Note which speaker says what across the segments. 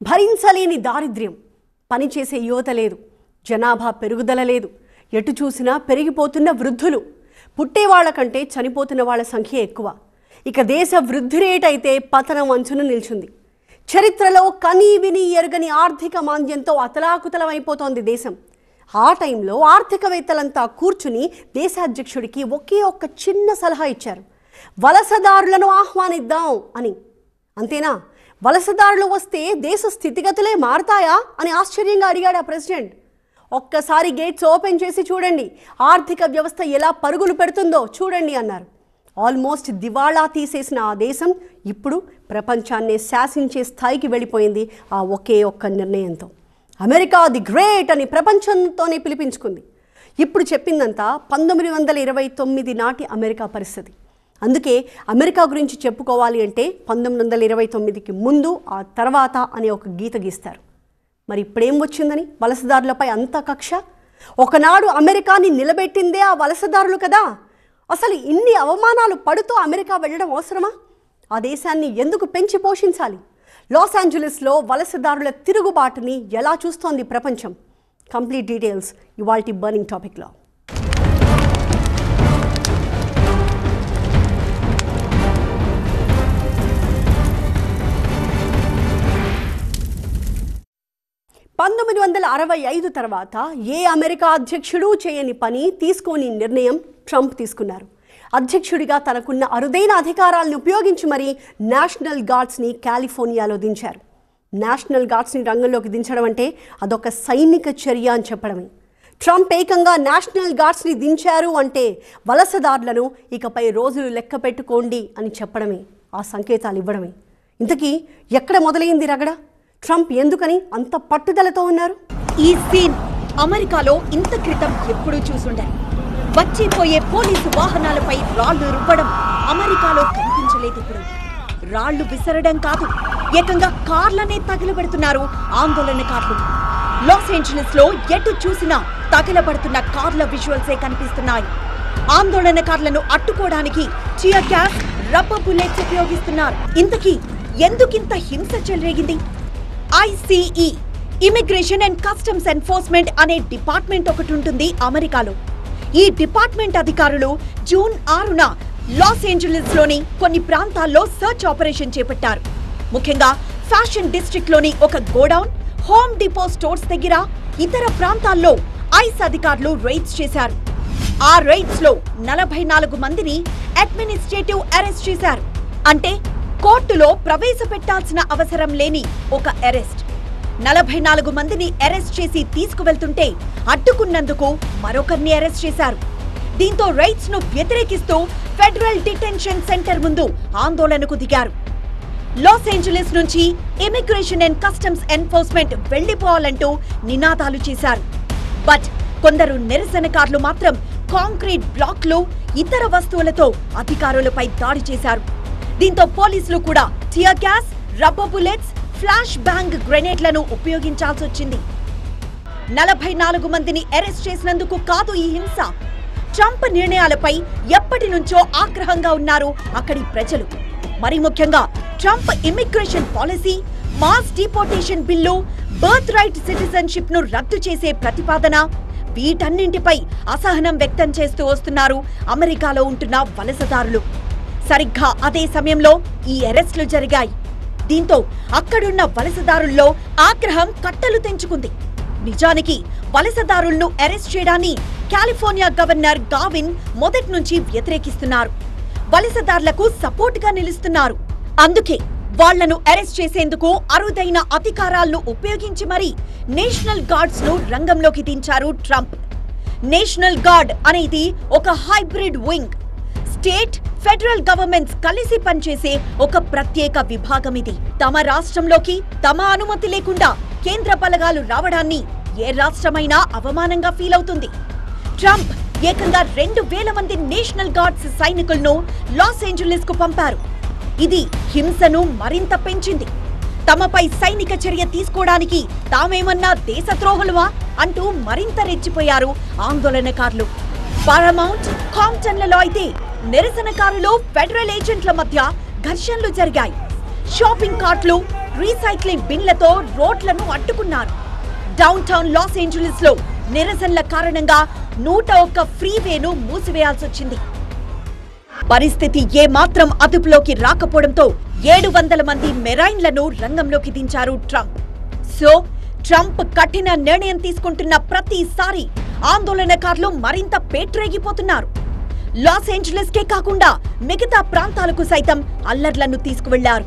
Speaker 1: భరించలేని దారిద్ర్యం, పనిచేసే యువత లేదు, జనాభా పెరుగుదల లేదు, ఎటు చూసినా పెరిగిపోతున్న వృద్ధులు, పుట్టేవాళ్ల కంటే చనిపోతున్న వాళ్ళ సంఖ్య ఎక్కువ. ఇక దేశ వృద్ధి రేట్ అయితే పతనం అంచున నిల్చుంది. చరిత్రలో కనీ విని ఎరగని ఆర్థిక మాంద్యంతో అతలాకుతలమైపోతోంది దేశం. ఆ టైంలో ఆర్థికవేత్తలంతా కూర్చుని దేశాధ్యక్షుడికి ఒకే ఒక్క చిన్న సలహా ఇచ్చారు: వలసదారులను ఆహ్వానిద్దాం అని. అంతేనా? వలసదారులు వస్తే దేశ స్థితిగతులే మారతాయా అని ఆశ్చర్యంగా అడిగాడు ఆ ప్రెసిడెంట్. ఒక్కసారి గేట్స్ ఓపెన్ చేసి చూడండి, ఆర్థిక వ్యవస్థ ఎలా పరుగులు పెడుతుందో చూడండి అన్నారు. ఆల్మోస్ట్ దివాళా తీసేసిన ఆ దేశం ఇప్పుడు ప్రపంచాన్నే శాసించే స్థాయికి వెళ్ళిపోయింది ఆ ఒకే ఒక్క నిర్ణయంతో. అమెరికా ది గ్రేట్ అని ప్రపంచంతోనే పిలిపించుకుంది. ఇప్పుడు చెప్పిందంతా 1929 నాటి అమెరికా పరిస్థితి. అందుకే అమెరికా గురించి చెప్పుకోవాలి అంటే 1929కి ముందు ఆ తర్వాత అనే ఒక గీత గీస్తారు. మరి ఇప్పుడేం వచ్చిందని వలసదారులపై అంత కక్ష? ఒకనాడు అమెరికాని నిలబెట్టిందే ఆ వలసదారులు కదా. అసలు ఇన్ని అవమానాలు పడుతూ అమెరికా వెళ్ళడం అవసరమా? ఆ దేశాన్ని ఎందుకు పెంచి పోషించాలి? లాస్ ఏంజలీస్లో వలసదారుల తిరుగుబాటుని ఎలా చూస్తోంది ప్రపంచం? కంప్లీట్ డీటెయిల్స్ ఇవాల్టి బర్నింగ్ టాపిక్లో. తర్వాత ఏ అమెరికా అధ్యక్షుడు చేయని పని, తీసుకోని నిర్ణయం ట్రంప్ తీసుకున్నారు. అధ్యక్షుడిగా తనకున్న అరుదైన అధికారాలను ఉపయోగించి మరీ నేషనల్ గార్డ్స్ని కాలిఫోర్నియాలో దించారు. నేషనల్ గార్డ్స్ని రంగంలోకి దించడం అంటే అదొక సైనిక చర్య అని చెప్పడమే. ట్రంప్ ఏకంగా నేషనల్ గార్డ్స్ని దించారు అంటే వలసదారులను ఇకపై రోజులు లెక్క పెట్టుకోండి అని చెప్పడమే, ఆ సంకేతాలు ఇవ్వడమే. ఇంతకీ ఎక్కడ మొదలైంది రగడ? ట్రంప్ ఎందుకని అంత పట్టుదలతో ఉన్నారు?
Speaker 2: ఈ సీన్ అమెరికాలో ఇంత క్రితం ఎప్పుడూ చూసుండరు. వచ్చిపోయే పోలీసు వాహనాలపై రాళ్లు రువ్వడం అమెరికాలో కనిపించలేదు. ఇప్పుడు రాళ్లు విసరడం కాదు, ఏకంగా కార్లనే తగిలబెడుతున్నారు ఆందోళనకారులు. లాస్ ఏంజలీస్ లో ఎటు చూసినా తగిలబడుతున్న కార్ల విజువల్సే కనిపిస్తున్నాయి. ఆందోళనకారులను అడ్డుకోవడానికి టియర్ గ్యాస్, రబ్బర్ బుల్లెట్స్ ఉపయోగిస్తున్నారు. ఇంతకీ ఎందుకింత హింస చెలరేగింది? ICE immigration and customs enforcement అనే డిపార్ట్మెంట్ ఒకటి ఉంటుంది అమెరికాలో. ఈ డిపార్ట్మెంట్ అధికారులు జూన్ 6న లాస్ ఏంజలీస్ లోని కొన్ని ప్రాంతాల్లో సర్చ్ ఆపరేషన్ చేపట్టారు. ముఖ్యంగా ఫ్యాషన్ డిస్ట్రిక్ట్ లోని ఒక గోడౌన్, హోమ్ డిపో స్టోర్స్ దగ్గర ఇతర ప్రాంతాల్లో ఐస్ అధికారులు రైడ్స్ చేశారు. ఆ రైడ్స్ లో 44 మందిని అడ్మినిస్ట్రేటివ్ అరెస్ట్ చేశారు. అంటే కోర్టులో ప్రవేశపెట్టాల్సిన అవసరం లేని ఒక అరెస్ట్. 44 మందిని అరెస్ట్ చేసి తీసుకువెళ్తుంటే అడ్డుకున్నందుకు మరొకరిని అరెస్ట్ చేశారు. దీంతో రైట్స్ ను వ్యతిరేకిస్తూ ఫెడరల్ డిటెన్షన్ సెంటర్ ముందు ఆందోళనకు దిగారు. లాస్ ఏంజలీస్ నుంచి ఇమిగ్రేషన్ అండ్ కస్టమ్స్ ఎన్ఫోర్స్మెంట్ వెళ్లిపోవాలంటూ నినాదాలు చేశారు. బట్ కొందరు నిరసనకారులు మాత్రం కాంక్రీట్ బ్లాక్లు, ఇతర వస్తువులతో అధికారులపై దాడి చేశారు. దీంతో పోలీసులు కూడా tear gas, rubber bullets, flash bang గ్రెనేడ్లను ఉపయోగించాల్సి వచ్చింది. 44 మందిని అరెస్ట్ చేసినందుకు కాదు ఈ హింస. ట్రంప్ నిర్ణయాలపై ఎప్పటి నుంచో ఆగ్రహంగా ఉన్నారు అక్కడి ప్రజలు. మరి ముఖ్యంగా Trump immigration policy, mass deportation bill, birth right citizenship ను రద్దు చేసే ప్రతిపాదన, వీటన్నింటిపై అసహనం వ్యక్తం చేస్తూ వస్తున్నారు అమెరికాలో ఉంటున్న వలసదారులు. సరిగ్గా అదే సమయంలో ఈ అరెస్టులు జరిగాయి. దీంతో అక్కడున్న వలసదారుల్లో ఆగ్రహం కట్టలు తెంచుకుంది. నిజానికి వలసదారులను అరెస్ట్ చేయడాన్ని కాలిఫోర్నియా గవర్నర్ గావిన్ మొదటి నుంచి వ్యతిరేకిస్తున్నారు. వలసదారులకు సపోర్ట్ గా నిలుస్తున్నారు. అందుకే వాళ్లను అరెస్ట్ చేసేందుకు అరుదైన అధికారాలను ఉపయోగించి మరీ నేషనల్ గార్డ్స్ ను రంగంలోకి దించారు ట్రంప్. నేషనల్ గార్డ్ అనేది ఒక hybrid wing. State, federal governments కలిసి పనిచేసే ఒక ప్రత్యేక విభాగం ఇది. తమ రాష్ట్రంలోకి తమ అనుమతి లేకుండా కేంద్ర బలగాలు రావడాన్ని ఏ రాష్ట్రమైనా అవమానంగా ఫీల్ అవుతుంది. ట్రంప్ ఏకంగా 2000 మంది నేషనల్ గార్డ్స్ సైనికులను లాస్ ఏంజలీస్ కు పంపారు. ఇది హింసను మరింత పెంచింది. తమపై సైనిక చర్య తీసుకోవడానికి తామేమన్నా దేశద్రోహులవా అంటూ మరింత రెచ్చిపోయారు ఆందోళనకారులు. పారామౌంట్, కాంప్టన్లలో అయితే నిరసనకారులు, ఫెడరల్ ఏజెంట్ల మధ్య ఘర్షణలు జరిగాయి. షాపింగ్ కార్ట్లు, రీసైక్లింగ్ బిన్లతో రోడ్లను అడ్డుకున్నారు. డౌన్ టౌన్ లాస్ ఏంజలీస్ లో నిరసనల కారణంగా 101 ఫ్రీవేను మూసివేయాల్సొచ్చింది. పరిస్థితి ఏమాత్రం అదుపులోకి రాకపోవడంతో 700 మంది మెరైన్లను రంగంలోకి దించారు ట్రంప్. సో ట్రంప్ కఠిన నిర్ణయం తీసుకుంటున్న ప్రతిసారి ఆందోళనకారులు మరింత పేట్రేగిపోతున్నారు. లాస్ ఏంజలీస్ కే కాకుండా మిగతా ప్రాంతాలకు సైతం అల్లర్లను తీసుకువెళ్లారు.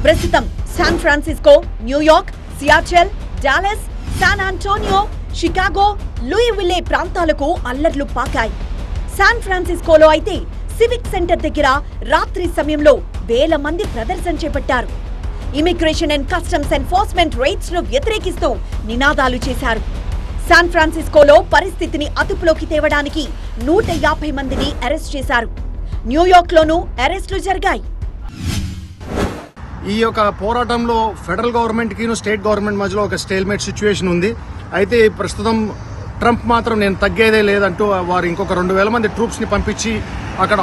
Speaker 2: ప్రస్తుతం San Francisco, New York, సియాచెల్, Dallas, San Antonio, Chicago, లూయివిల్లే ప్రాంతాలకు అల్లర్లు పాకాయి. శాన్ ఫ్రాన్సిస్కోలో అయితే సివిక్ సెంటర్ దగ్గర రాత్రి సమయంలో వేల మంది ప్రదర్శన చేపట్టారు. Immigration and customs enforcement rights ను వ్యతిరేకిస్తూ నినాదాలు చేశారు. శాన్ ఫ్రాన్సిస్కోలో పరిస్థితిని అదుపులోకి తేవడానికి 150 మందిని అరెస్ట్ చేశారు. న్యూయార్క్ లోనూ అరెస్టులు జరిగాయి.
Speaker 3: ఈ యొక్క పోరాటంలో ఫెడరల్ గవర్నమెంట్ కి స్టేట్ గవర్నమెంట్ మధ్యలో ఒక స్టేల్మేట్ సిచ్యువేషన్ ఉంది. అయితే ప్రస్తుతం ట్రంప్ మాత్రం నేను తగ్గేదే లేదంటూ వారు ఇంకొక 2000 మంది ట్రూప్స్ ని పంపించి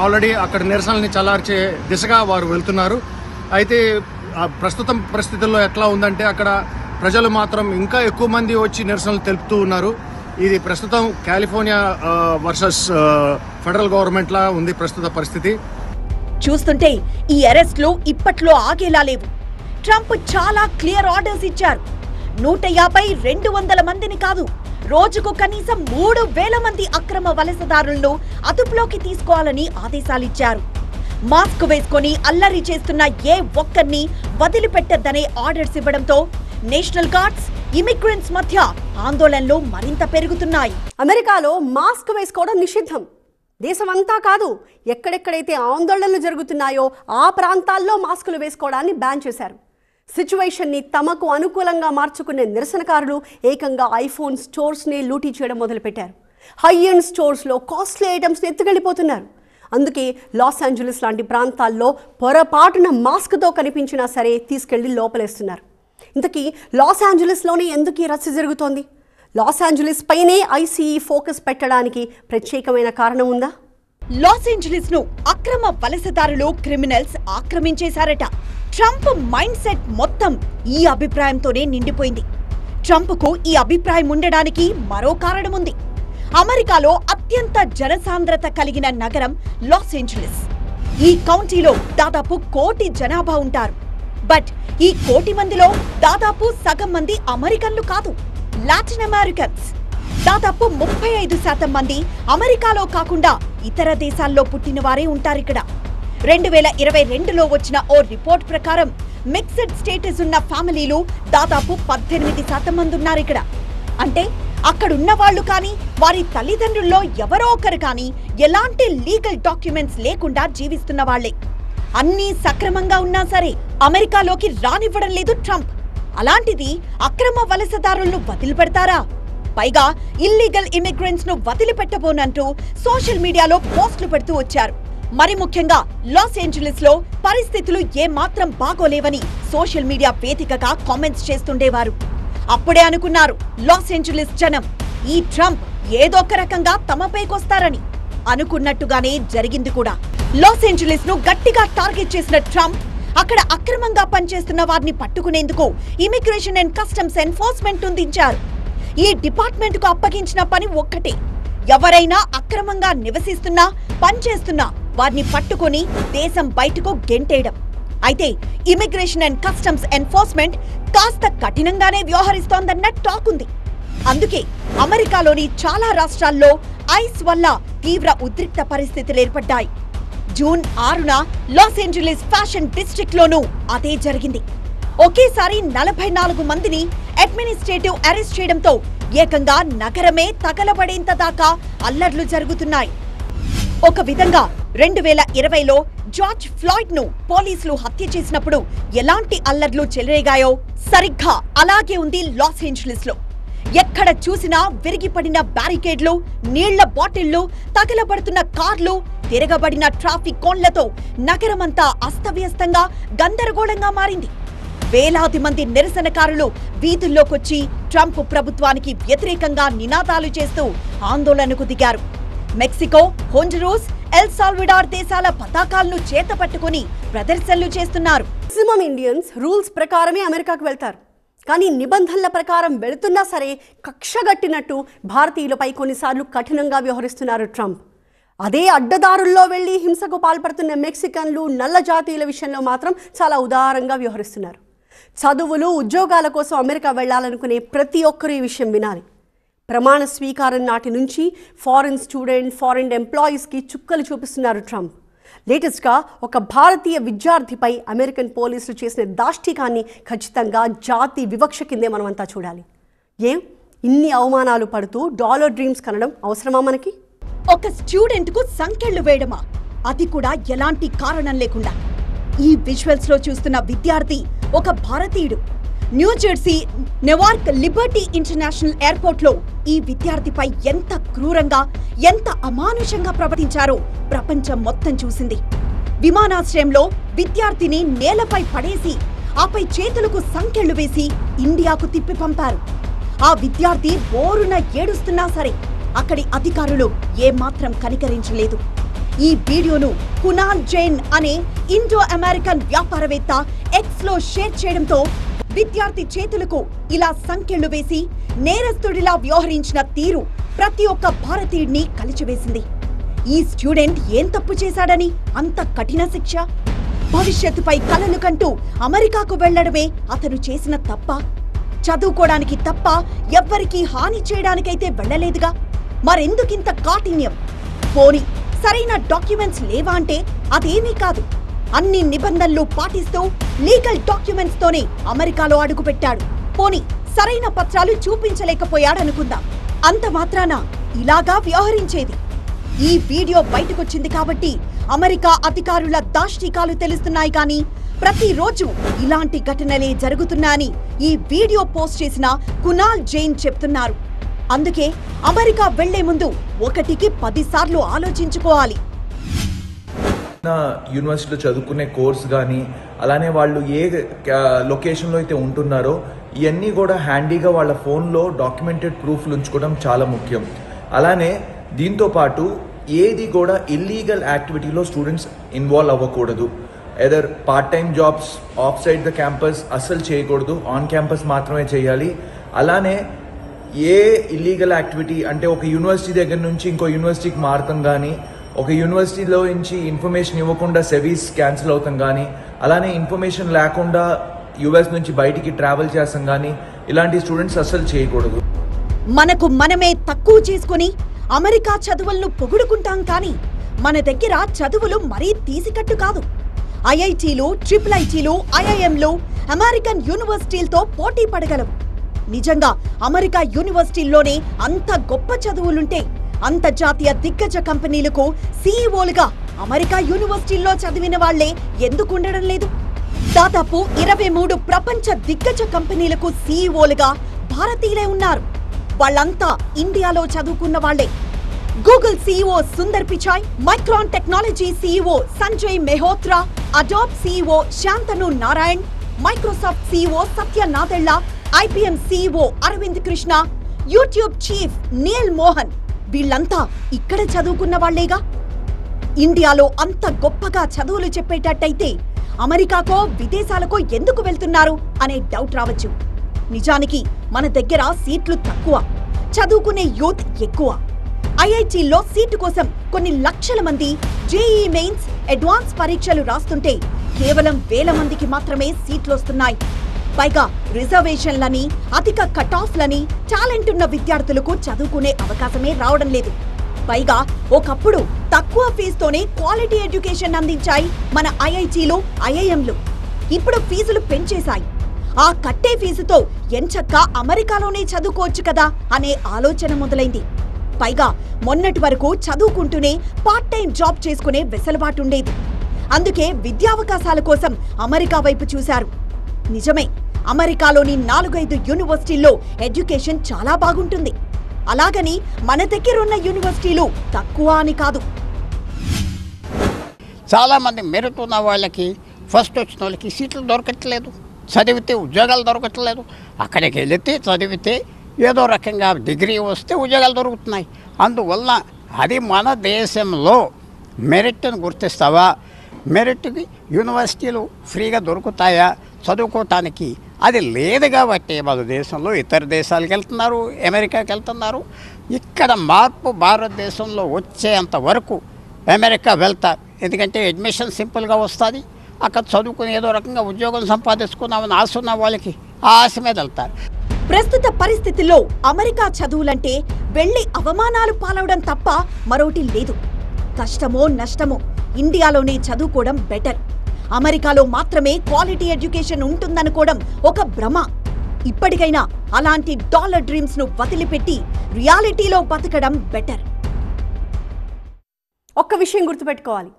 Speaker 3: ఆల్రెడీ అక్కడ నిరసనల్ని చల్లార్చే దిశగా వారు వెళ్తున్నారు. అయితే ప్రస్తుతం పరిస్థితుల్లో ఎట్లా ఉందంటే అక్కడ ప్రజలు మాత్రం ఇంకా ఎక్కువ మంది వచ్చి నిరసనలు తెలుపుతూ ఉన్నారు. ఇది ప్రస్తుతం కాలిఫోర్నియా వర్సెస్ ఫెడరల్ గవర్నమెంట్ లా ఉంది ప్రస్తుత పరిస్థితి.
Speaker 2: చూస్తుంటే ఈ అరెస్టులు ఇప్పట్లో ఆగేలా లేవు. ట్రంప్ చాలా క్లియర్ ఆర్డర్స్ ఇచ్చారు. 150-200 మందిని కాదు, రోజుకు కనీసం 3000 మంది అక్రమ వలసదారులను అదుపులోకి తీసుకోవాలని ఆదేశాలిచ్చారు. మాస్క్ వేసుకొని అల్లరి చేస్తున్న ఏ ఒక్కరిని వదిలిపెట్టద్దనే ఆర్డర్స్ ఇవ్వడంతో నేషనల్ గార్డ్స్, ఇమిగ్రెంట్స్ మధ్య ఆందోళనలు మరింత పెరుగుతున్నాయి.
Speaker 1: అమెరికాలో మాస్క్ వేసుకోవడం నిషిద్ధం. దేశమంతా కాదు, ఎక్కడెక్కడైతే ఆందోళనలు జరుగుతున్నాయో ఆ ప్రాంతాల్లో మాస్కులు వేసుకోవడాన్ని బ్యాన్ చేశారు. సిచ్యువేషన్ని తమకు అనుకూలంగా మార్చుకునే నిరసనకారులు ఏకంగా ఐఫోన్ స్టోర్స్ని లూటీ చేయడం మొదలుపెట్టారు. హై ఎండ్ స్టోర్స్లో కాస్ట్లీ ఐటమ్స్ని ఎత్తుకెళ్ళిపోతున్నారు. అందుకే లాస్ ఏంజలీస్ లాంటి ప్రాంతాల్లో పొరపాటున మాస్క్తో కనిపించినా సరే తీసుకెళ్లి లోపలేస్తున్నారు. ఇంతకీ లాస్ ఏంజలీస్లోనే ఎందుకు ఈ రచ్చ జరుగుతోంది? లాస్ ఏంజలీస్ పైనే ఐసీఈ ఫోకస్ పెట్టడానికి ప్రత్యేకమైన కారణం ఉందా?
Speaker 2: లాస్ ఏంజలీస్ ను అక్రమ వలసదారులు, క్రిమినల్స్ ఆక్రమించేశారట. ట్రంప్ మైండ్ సెట్ మొత్తం ఈ అభిప్రాయంతోనే నిండిపోయింది. ట్రంప్ కు ఈ అభిప్రాయం ఉండడానికి మరో కారణం ఉంది. అమెరికాలో అత్యంత జనసాంద్రత కలిగిన నగరం లాస్ ఏంజలీస్. ఈ కౌంటీలో దాదాపు 1 కోటి జనాభా ఉంటారు. బట్ ఈ 1 కోటి మందిలో దాదాపు సగం మంది అమెరికన్లు కాదు, లాటిన్ అమెరికన్స్. దాదాపు 35% మంది అమెరికాలో కాకుండా ఇతర దేశాల్లో పుట్టిన వారే ఉంటారిక్కడ. 2022లో వచ్చిన ఓ రిపోర్ట్ ప్రకారం మిక్స్డ్ స్టేటస్ ఉన్న ఫ్యామిలీలు దాదాపు 18% మంది ఉన్నారిక్కడ. అంటే అక్కడున్న వాళ్ళు కానీ, వారి తల్లిదండ్రుల్లో ఎవరో ఒకరు కానీ ఎలాంటి లీగల్ డాక్యుమెంట్స్ లేకుండా జీవిస్తున్న వాళ్లే. అన్నీ సక్రమంగా ఉన్నా సరే అమెరికాలోకి రానివ్వడం లేదు ట్రంప్. అలాంటిది అక్రమ వలసదారులను వదిలిపెడతారా? పైగా ఇల్లీగల్ ఇమిగ్రెంట్స్ ను వదిలిపెట్టబోనంటూ సోషల్ మీడియాలో పోస్టులు పెడుతూ వచ్చారు. మరి ముఖ్యంగా లాస్ ఏంజలీస్ లో పరిస్థితులు ఏమాత్రం బాగోలేవని సోషల్ మీడియా వేదికగా కామెంట్స్ చేస్తుండేవారు. అప్పుడే అనుకున్నారు లాస్ ఏంజలీస్ జనం, ఈ ట్రంప్ ఏదో ఒక రకంగా తమపైకొస్తారని. అనుకున్నట్టుగానే జరిగింది కూడా. లాస్ ఏంజలీస్ ను గట్టిగా టార్గెట్ చేసిన ట్రంప్ అక్కడ అక్రమంగా పనిచేస్తున్న వారిని పట్టుకునేందుకు ఇమిగ్రేషన్ అండ్ కస్టమ్స్ ఎన్ఫోర్స్మెంట్ దించారు. ఈ డిపార్ట్మెంట్ కు అప్పగించిన పని ఒక్కటే, ఎవరైనా అక్రమంగా నివసిస్తున్నా, పనిచేస్తున్నా వారిని పట్టుకుని దేశం బయటకు గెంటేయడం. అయితే ఇమిగ్రేషన్ అండ్ కస్టమ్స్ ఎన్ఫోర్స్మెంట్ కాస్త కఠినంగానే వ్యవహరిస్తోందన్న టాక్ ఉంది. అందుకే అమెరికాలోని చాలా రాష్ట్రాల్లో ఐస్ వల్ల తీవ్ర ఉద్రిక్త పరిస్థితులు ఏర్పడ్డాయి. జూన్ 6న లాస్ ఏంజలీస్ ఫ్యాషన్ డిస్ట్రిక్ట్ లోనూ అదే జరిగింది. ఒకేసారి 44 మందిని అడ్మినిస్ట్రేటివ్ అరెస్ట్ చేయడంతో ఏకంగా నగరమే తగలబడేంత దాకా అల్లర్లు జరుగుతున్నాయి. ఒక విధంగా 2020లో జార్జ్ ఫ్లాయిడ్ ను పోలీసులు హత్య చేసినప్పుడు ఎలాంటి అల్లర్లు చెలరేగాయో సరిగ్గా అలాగే ఉంది లాస్ ఏంజలీస్ లో. ఎక్కడ చూసినా విరిగిపడిన బ్యారికేడ్లు, నీళ్ల బాటిళ్లు, తగలబడుతున్న కార్లు, తిరగబడిన ట్రాఫిక్ కోన్లతో నగరమంతా అస్తవ్యస్తంగా, గందరగోళంగా మారింది. వేలాది మంది నిరసనకారులు వీధుల్లోకొచ్చి ట్రంప్ ప్రభుత్వానికి వ్యతిరేకంగా నినాదాలు చేస్తూ ఆందోళనకు దిగారు. మెక్సికో, హోండురస్, ఎల్ సాల్వడార్ దేశాల పతాకాలను చేతపట్టుకుని ప్రదర్శనలు చేస్తున్నారు.
Speaker 1: మాక్సిమం ఇండియన్స్ రూల్స్ ప్రకారమే అమెరికాకు వెళ్తారు. కానీ నిబంధనల ప్రకారం వెళుతున్నా సరే కక్షగట్టినట్టు భారతీయులపై కొన్నిసార్లు కఠినంగా వ్యవహరిస్తున్నారు ట్రంప్. అదే అడ్డదారుల్లో వెళ్లి హింసకు పాల్పడుతున్న మెక్సికన్లు, నల్ల జాతీయుల విషయంలో మాత్రం చాలా ఉదారంగా వ్యవహరిస్తున్నారు. చదువులు, ఉద్యోగాల కోసం అమెరికా వెళ్లాలనుకునే ప్రతి ఒక్కరూ ఈ విషయం వినాలి. ప్రమాణ స్వీకారం నాటి నుంచి ఫారిన్ స్టూడెంట్, ఫారిన్ ఎంప్లాయీస్కి చుక్కలు చూపిస్తున్నారు ట్రంప్. లేటెస్ట్గా ఒక భారతీయ విద్యార్థిపై అమెరికన్ పోలీసులు చేసిన దాష్టికాన్ని ఖచ్చితంగా జాతి వివక్ష కిందే మనమంతా చూడాలి. ఇన్ని అవమానాలు పడుతూ డాలర్ డ్రీమ్స్ కనడం అవసరమా మనకి?
Speaker 2: ఒక స్టూడెంట్కు సంకెళ్లు వేయడమా, అది కూడా ఎలాంటి కారణం లేకుండా. ఈ విజువల్స్ లో చూస్తున్న విద్యార్థి ఒక భారతీయుడు. New Jersey Newark Liberty international airport లో ఈ విద్యార్థిపై ఎంత క్రూరంగా, ఎంత అమానుషంగా ప్రవర్తించారో ప్రపంచం మొత్తం చూసింది. విమానాశ్రయంలో విద్యార్థిని నేలపై పడేసి ఆపై చేతులకు సంకెళ్లు వేసి ఇండియాకు తిప్పి పంపారు. ఆ విద్యార్థి బోరున ఏడుస్తున్నా సరే అక్కడి అధికారులు ఏమాత్రం కనికరించలేదు. ఈ వీడియోను కునాల్ జైన్ అనే ఇండో అమెరికన్ వ్యాపారవేత్త ఎక్స్ లో షేర్ చేయడంతో విద్యార్థి చేతులకు ఇలా సంకెళ్లు వేసి నేరస్తుడిలా వ్యవహరించిన తీరు ప్రతి ఒక్క భారతీయుడిని కలిచివేసింది. ఈ స్టూడెంట్ ఏం తప్పు చేశాడని అంత కఠిన శిక్ష? భవిష్యత్తుపై కలలు కంటూ అమెరికాకు వెళ్లడమే అతను చేసిన తప్ప? చదువుకోవడానికి తప్ప ఎవ్వరికీ హాని చేయడానికైతే వెళ్లలేదుగా, మరెందుకింత కాఠిన్యం? పోనీ సరైన డాక్యుమెంట్స్ లేవా అంటే అదేమీ కాదు. అన్ని నిబంధనలు పాటిస్తూ లీగల్ డాక్యుమెంట్స్ తోనే అమెరికాలో అడుగుపెట్టాడు. పోనీ సరైన పత్రాలు చూపించలేకపోయాడనుకుందాం, అంత మాత్రాన ఇలాగా వ్యవహరించేది? ఈ వీడియో బయటకొచ్చింది కాబట్టి అమెరికా అధికారుల దాష్టికాలు తెలుస్తున్నాయి. కానీ ప్రతిరోజు ఇలాంటి ఘటనలే జరుగుతున్నాయని ఈ వీడియో పోస్ట్ చేసిన కునాల్ జైన్ చెప్తున్నారు. అందుకే అమెరికా వెళ్లే ముందు 1కి 10 సార్లు ఆలోచించుకోవాలి.
Speaker 4: యూనివర్సిటీలో చదువుకునే కోర్స్ కానీ, అలానే వాళ్ళు ఏ లొకేషన్లో అయితే ఉంటున్నారో ఇవన్నీ కూడా హ్యాండీగా వాళ్ళ ఫోన్లో డాక్యుమెంటెడ్ ప్రూఫ్లు ఉంచుకోవడం చాలా ముఖ్యం. అలానే దీంతో పాటు ఏది కూడా ఇల్లీగల్ యాక్టివిటీలో స్టూడెంట్స్ ఇన్వాల్వ్ అవ్వకూడదు. Either part time jobs of side the campus అస్సలు చేయకూడదు, ఆన్ క్యాంపస్ మాత్రమే చేయాలి. అలానే ఏ ఇల్లీగల్ యాక్టివిటీ అంటే ఒక యూనివర్సిటీ దగ్గర నుంచి ఇంకో యూనివర్సిటీకి మారతం కానీ, ఒక యూనివర్సిటీలో నుంచి ఇన్ఫర్మేషన్ ఇవ్వకుండా సెవీస్ క్యాన్సిల్ అవుతాం కానీ, అలానే ఇన్ఫర్మేషన్ లేకుండా యుఎస్ నుంచి బయటికి ట్రావెల్ చేస్తాం కానీ, ఇలాంటి స్టూడెంట్స్ అస్సలు చేయకూడదు.
Speaker 2: మనకు మనమే తక్కువ చేసుకుని అమెరికా చదువులను పొగుడుకుంటాం కానీ మన దగ్గర చదువులు మరీ తీసికట్టు కాదు. ఐఐటీలు, ట్రిపుల్ ఐటీలు, ఐఐఎంలు అమెరికన్ యూనివర్సిటీలతో పోటీ పడగలవు. నిజంగా అమెరికా యూనివర్సిటీల్లోనే అంత గొప్ప చదువులుంటే అంతర్జాతీయ దిగ్గజ కంపెనీలకు సీఈఓలుగా అమెరికా యూనివర్సిటీల్లో చదివిన వాళ్లే ఎందుకు ఉండడం లేదు? దాదాపు 23 ప్రపంచ దిగ్గజ కంపెనీలకు సీఈఓలుగా భారతీయులే ఉన్నారు. వాళ్ళంతా ఇండియాలో చదువుకున్న వాళ్లే. Google CEO Sundar Pichai, Micron technology CEO Sanjay Mehrotra, Adobe CEO Shantanu Narayen, Microsoft CEO Satya Nadella, IBM CEO Arvind Krishna, YouTube chief Neal Mohan వీళ్ళంతా ఇక్కడ చదువుకున్న వాళ్లేగా. ఇండియాలో అంత గొప్పగా చదువులు చెప్పేటట్టయితే అమెరికాకో విదేశాలకో ఎందుకు వెళ్తున్నారు అనే డౌట్ రావచ్చు. నిజానికి మన దగ్గర సీట్లు తక్కువ, చదువుకునే యూత్ ఎక్కువ. ఐఐటీల్లో సీటు కోసం కొన్ని లక్షల మంది జేఈఈ మెయిన్స్, అడ్వాన్స్ పరీక్షలు రాస్తుంటే కేవలం 1000 మందికి మాత్రమే సీట్లొస్తున్నాయి. పైగా రిజర్వేషన్లని, అధిక కట్ ఆఫ్లని టాలెంట్ ఉన్న విద్యార్థులకు చదువుకునే అవకాశమే రావడం లేదు. పైగా ఒకప్పుడు తక్కువ ఫీజుతోనే క్వాలిటీ ఎడ్యుకేషన్ అందించాయి మన ఐఐటీలు, ఐఐఎంలు. ఇప్పుడు ఫీజులు పెంచేశాయి. ఆ కట్టే ఫీజుతో ఎంచక్కా అమెరికాలోనే చదువుకోవచ్చు కదా అనే ఆలోచన మొదలైంది. పైగా మొన్నటి వరకు చదువుకుంటూనే పార్ట్ టైం జాబ్ చేసుకునే వెసులుబాటుండేది. అందుకే విద్యావకాశాల కోసం అమెరికా వైపు చూశారు. నిజమే, అమెరికాలోని 4-5 యూనివర్సిటీల్లో ఎడ్యుకేషన్ చాలా బాగుంటుంది. అలాగని మన దగ్గరున్న యూనివర్సిటీలు తక్కువ అని కాదు.
Speaker 5: చాలామంది మెరిట్ ఉన్న వాళ్ళకి, ఫస్ట్ వచ్చిన వాళ్ళకి సీట్లు దొరకట్లేదు, చదివితే ఉద్యోగాలు దొరకట్లేదు. అక్కడికి వెళితే చదివితే ఏదో రకంగా డిగ్రీ వస్తే ఉద్యోగాలు దొరుకుతున్నాయి. అందువల్ల అది మన దేశంలో మెరిట్ను గుర్తిస్తావా, మెరిట్కి యూనివర్సిటీలు ఫ్రీగా దొరుకుతాయా చదువుకోవటానికి? అది లేదు కాబట్టి మన దేశంలో ఇతర దేశాలకు వెళ్తున్నారు, అమెరికాకి వెళ్తున్నారు. ఇక్కడ మార్పు భారతదేశంలో వచ్చేంత వరకు అమెరికా వెళ్తారు. ఎందుకంటే అడ్మిషన్ సింపుల్గా వస్తుంది, అక్కడ చదువుకుని ఏదో రకంగా ఉద్యోగం సంపాదించుకున్నామని ఆశ ఉన్న వాళ్ళకి ఆ ఆశ మీద వెళ్తారు.
Speaker 2: ప్రస్తుత పరిస్థితుల్లో అమెరికా చదువులంటే వెళ్లి అవమానాలు పాలవడం తప్ప మరోటి లేదు. కష్టమో నష్టమో ఇండియాలోనే చదువుకోవడం బెటర్. అమెరికాలో మాత్రమే క్వాలిటీ ఎడ్యుకేషన్ ఉంటుందనుకోవడం ఒక భ్రమ. ఇప్పటికైనా అలాంటి డాలర్ డ్రీమ్స్ ను వదిలిపెట్టి రియాలిటీలో బతకడం బెటర్.
Speaker 1: ఒక్క విషయం గుర్తుపెట్టుకోవాలి,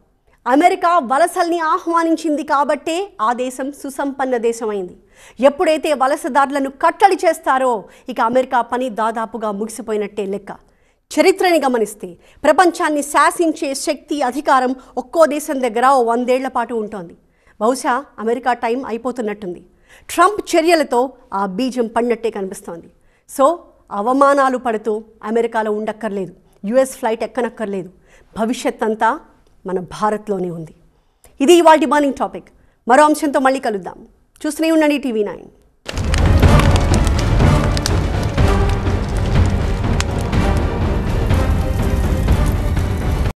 Speaker 1: అమెరికా వలసల్ని ఆహ్వానించింది కాబట్టే ఆ దేశం సుసంపన్న దేశమైంది. ఎప్పుడైతే వలసదారులను కట్టడి చేస్తారో ఇక అమెరికా పని దాదాపుగా ముగిసిపోయినట్టే లెక్క. చరిత్రని గమనిస్తే ప్రపంచాన్ని శాసించే శక్తి, అధికారం ఒక్కో దేశం దగ్గర 100 ఏళ్ల పాటు ఉంటుంది. బహుశా అమెరికా టైం అయిపోతున్నట్టుంది. ట్రంప్ చర్యలతో ఆ బీజం పడినట్టే కనిపిస్తోంది. సో అవమానాలు పడుతూ అమెరికాలో ఉండక్కర్లేదు, యుఎస్ ఫ్లైట్ ఎక్కనక్కర్లేదు. భవిష్యత్ అంతా మన భారత్లోనే ఉంది. ఇది ఇవాల్టి మార్నింగ్ టాపిక్. మరో అంశంతో మళ్ళీ కలుద్దాం. చూస్తూనే ఉండండి TV9.